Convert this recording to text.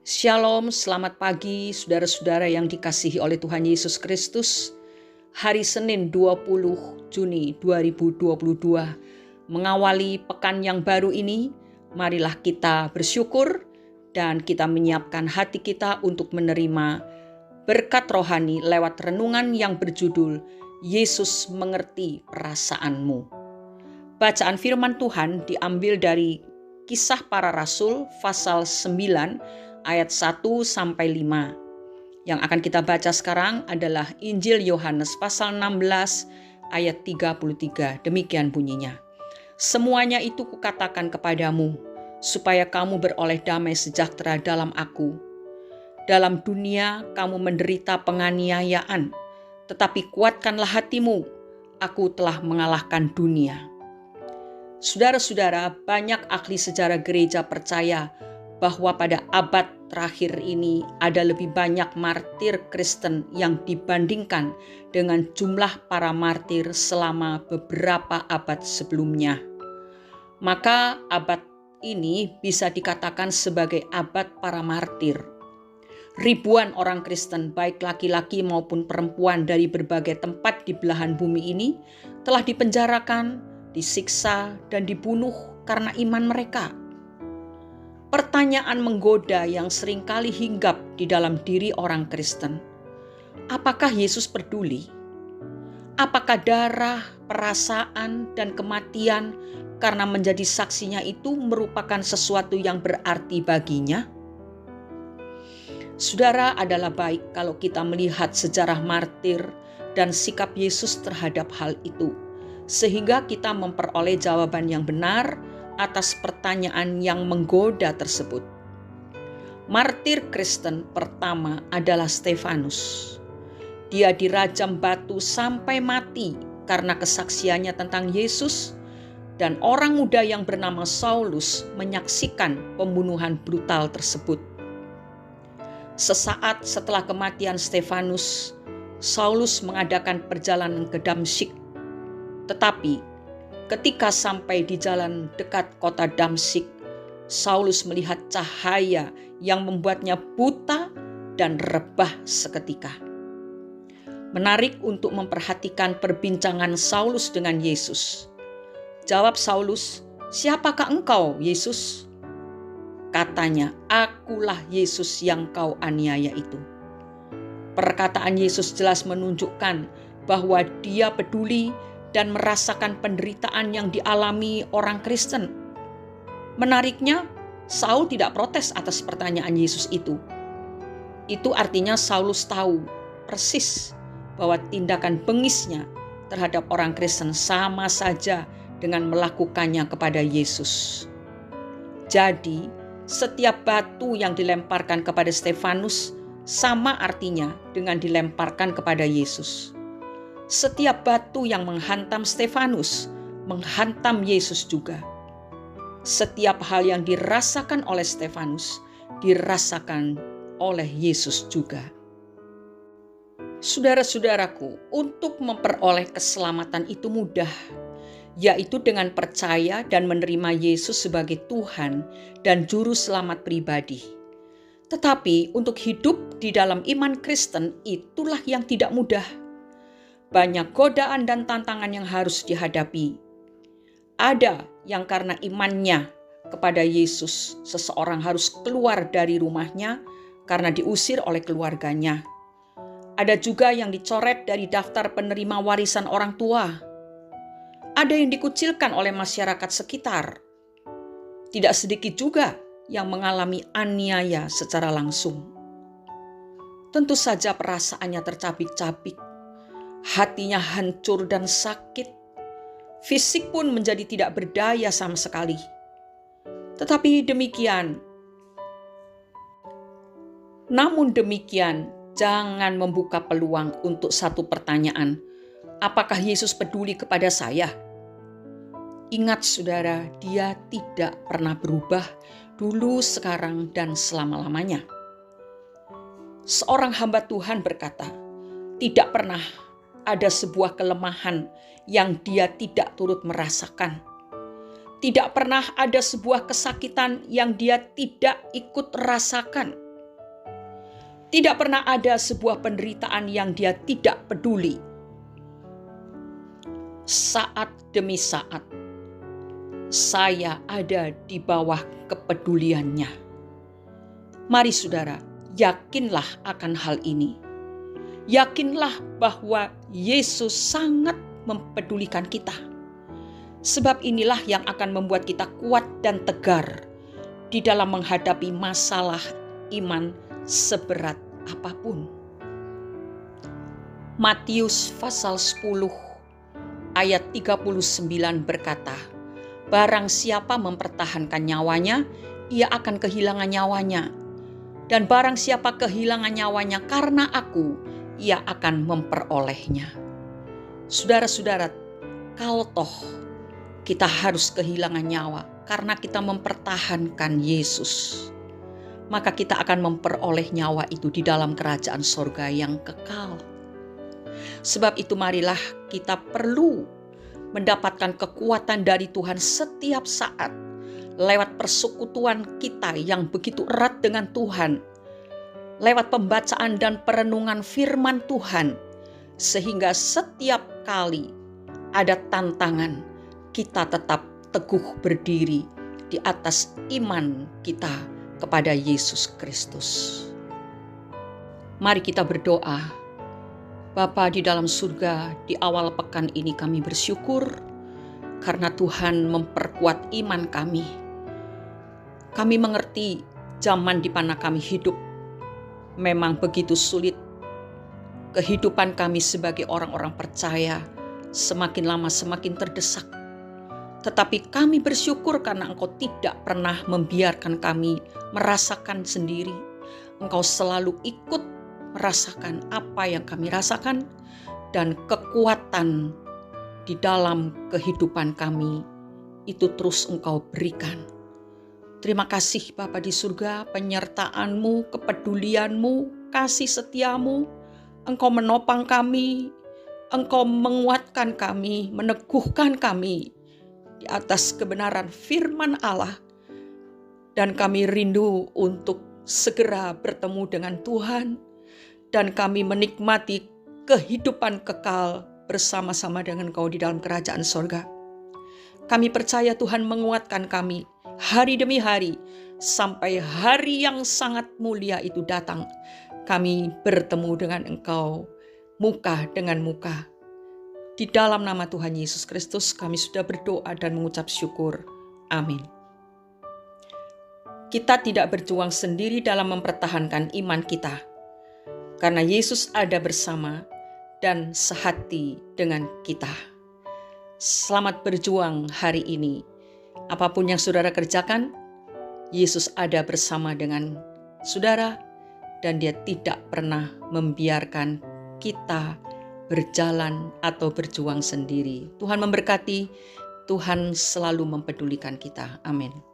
Shalom, selamat pagi saudara-saudara yang dikasihi oleh Tuhan Yesus Kristus. Hari Senin 20 Juni 2022 mengawali pekan yang baru ini, marilah kita bersyukur dan kita menyiapkan hati kita untuk menerima berkat rohani lewat renungan yang berjudul Yesus mengerti perasaanmu. Bacaan firman Tuhan diambil dari Kisah Para Rasul pasal 9 ayat 1-5. Yang akan kita baca sekarang adalah Injil Yohanes pasal 16 ayat 33. Demikian bunyinya. Semuanya itu kukatakan kepadamu, supaya kamu beroleh damai sejahtera dalam aku. Dalam dunia kamu menderita penganiayaan, tetapi kuatkanlah hatimu, aku telah mengalahkan dunia. Saudara-saudara, banyak ahli sejarah gereja percaya bahwa pada abad terakhir ini ada lebih banyak martir Kristen yang dibandingkan dengan jumlah para martir selama beberapa abad sebelumnya. Maka abad ini bisa dikatakan sebagai abad para martir. Ribuan orang Kristen, baik laki-laki maupun perempuan dari berbagai tempat di belahan bumi ini telah dipenjarakan, disiksa, dan dibunuh karena iman mereka. Pertanyaan menggoda yang seringkali hinggap di dalam diri orang Kristen. Apakah Yesus peduli? Apakah darah, perasaan, dan kematian karena menjadi saksinya itu merupakan sesuatu yang berarti baginya? Saudara, adalah baik kalau kita melihat sejarah martir dan sikap Yesus terhadap hal itu, sehingga kita memperoleh jawaban yang benar atas pertanyaan yang menggoda tersebut. Martir Kristen pertama adalah Stefanus. Dia dirajam batu sampai mati karena kesaksiannya tentang Yesus, dan orang muda yang bernama Saulus menyaksikan pembunuhan brutal tersebut. Sesaat setelah kematian Stefanus, Saulus mengadakan perjalanan ke Damsyik. Tetapi ketika sampai di jalan dekat kota Damsyik, Saulus melihat cahaya yang membuatnya buta dan rebah seketika. Menarik untuk memperhatikan perbincangan Saulus dengan Yesus. Jawab Saulus, "Siapakah engkau, Yesus?" Katanya, "Akulah Yesus yang kau aniaya itu." Perkataan Yesus jelas menunjukkan bahwa dia peduli dan merasakan penderitaan yang dialami orang Kristen. Menariknya, Saul tidak protes atas pertanyaan Yesus itu. Itu artinya Saulus tahu persis bahwa tindakan bengisnya terhadap orang Kristen sama saja dengan melakukannya kepada Yesus. Jadi, setiap batu yang dilemparkan kepada Stefanus sama artinya dengan dilemparkan kepada Yesus. Setiap batu yang menghantam Stefanus menghantam Yesus juga. Setiap hal yang dirasakan oleh Stefanus dirasakan oleh Yesus juga. Saudara-saudaraku, untuk memperoleh keselamatan itu mudah, yaitu dengan percaya dan menerima Yesus sebagai Tuhan dan Juru Selamat pribadi. Tetapi untuk hidup di dalam iman Kristen itulah yang tidak mudah. Banyak godaan dan tantangan yang harus dihadapi. Ada yang karena imannya kepada Yesus, seseorang harus keluar dari rumahnya karena diusir oleh keluarganya. Ada juga yang dicoret dari daftar penerima warisan orang tua. Ada yang dikucilkan oleh masyarakat sekitar. Tidak sedikit juga yang mengalami aniaya secara langsung. Tentu saja perasaannya tercabik-cabik. Hatinya hancur dan sakit. Fisik pun menjadi tidak berdaya sama sekali. Tetapi demikian. Namun demikian, jangan membuka peluang untuk satu pertanyaan. Apakah Yesus peduli kepada saya? Ingat saudara, dia tidak pernah berubah dulu, sekarang, dan selama-lamanya. Seorang hamba Tuhan berkata, tidak pernah ada sebuah kelemahan yang dia tidak turut merasakan. Tidak pernah ada sebuah kesakitan yang dia tidak ikut rasakan. Tidak pernah ada sebuah penderitaan yang Dia tidak peduli. Saat demi saat, saya ada di bawah kepeduliannya. Mari saudara, yakinlah akan hal ini. Yakinlah bahwa Yesus sangat mempedulikan kita. Sebab inilah yang akan membuat kita kuat dan tegar di dalam menghadapi masalah iman seberat apapun. Matius pasal 10 ayat 39 berkata, barang siapa mempertahankan nyawanya, ia akan kehilangan nyawanya. Dan barang siapa kehilangan nyawanya karena aku, ia akan memperolehnya. Saudara-saudara, kalau toh kita harus kehilangan nyawa karena kita mempertahankan Yesus, maka kita akan memperoleh nyawa itu di dalam kerajaan sorga yang kekal. Sebab itu marilah kita perlu mendapatkan kekuatan dari Tuhan setiap saat lewat persekutuan kita yang begitu erat dengan Tuhan, lewat pembacaan dan perenungan firman Tuhan, sehingga setiap kali ada tantangan, kita tetap teguh berdiri di atas iman kita kepada Yesus Kristus. Mari kita berdoa. Bapa di dalam surga, di awal pekan ini kami bersyukur karena Tuhan memperkuat iman kami. Kami mengerti zaman di mana kami hidup memang begitu sulit. Kehidupan kami sebagai orang-orang percaya semakin lama semakin terdesak. Tetapi kami bersyukur karena Engkau tidak pernah membiarkan kami merasakan sendiri. Engkau selalu ikut merasakan apa yang kami rasakan, dan kekuatan di dalam kehidupan kami itu terus Engkau berikan. Terima kasih Bapa di surga, penyertaan-Mu, kepedulian-Mu, kasih setia-Mu. Engkau menopang kami, Engkau menguatkan kami, meneguhkan kami di atas kebenaran firman Allah. Dan kami rindu untuk segera bertemu dengan Tuhan, dan kami menikmati kehidupan kekal bersama-sama dengan Engkau di dalam kerajaan sorga. Kami percaya Tuhan menguatkan kami hari demi hari, sampai hari yang sangat mulia itu datang. Kami bertemu dengan Engkau muka dengan muka. Di dalam nama Tuhan Yesus Kristus kami sudah berdoa dan mengucap syukur. Amin. Kita tidak berjuang sendiri dalam mempertahankan iman kita, karena Yesus ada bersama dan sehati dengan kita. Selamat berjuang hari ini. Apapun yang saudara kerjakan, Yesus ada bersama dengan saudara, dan Dia tidak pernah membiarkan kita berjalan atau berjuang sendiri. Tuhan memberkati, Tuhan selalu mempedulikan kita. Amin.